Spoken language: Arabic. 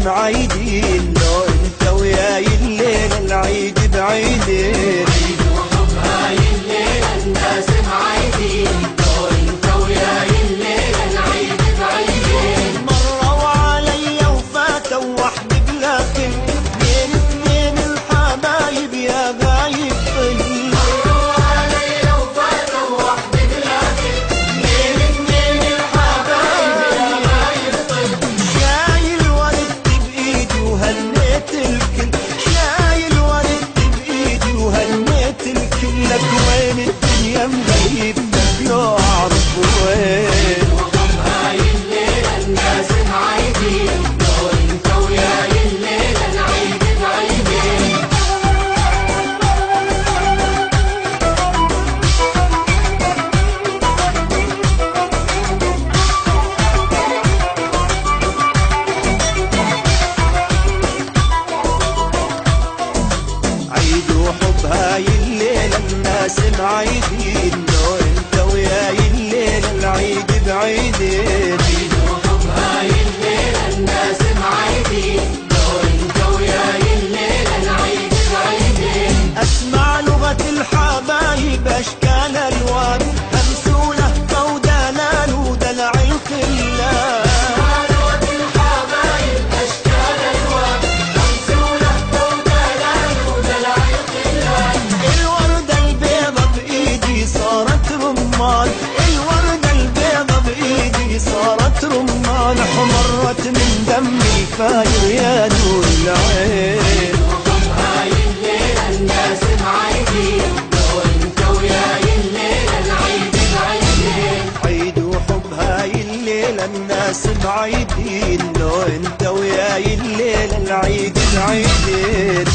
معيدين، لو انت وياي الليلة العيد بعيدين. عيد وحب هاي الليلة الناس معيدين، لو انت وياي الليلة العيد بعيدين. مروا علي وفاتوا وحدي بلكن، بين اثنين الحبايب يا غايب طل. مروا علي وفاتوا وحدي بلكن، بين اثنين الحبايب يا غايب طل. شايل ورد بايدي وهنيت الكل، شايل ورد بايدي وهنيت الكل. لك وين الدنيا مغيبتك لو اعرف وين. وحب هاي الليلة الناس معيدين، لو انت وياي الليلة العيد بعيدين. عيد وحب هاي الليلة الناس معيدين، لو انت وياي الليلة العيد بعيدين. عيد وحب هاي الليلة الناس معيدين، لو انت وياي الليلة العيد بعيدين. اسمع لغة الحبايب اشكال الوان، همس ولهفة ودلال ودلع الخلان. لغة الحبايب أشكال ألوان، همس ولهفة ودلال ودلع الخلان. الوردة البيضة بايدي صارت رمان، الوردة البيضة بايدي صارت رمان. حمرت من دمي الفاير يا نور العين. وحب هاي الليلة الناس معيدين، لو انت وياي الليلة العيد بعيدين. عيد وحب هاي الليلة الناس معيدين، لو انت وياي الليلة العيد العيدين.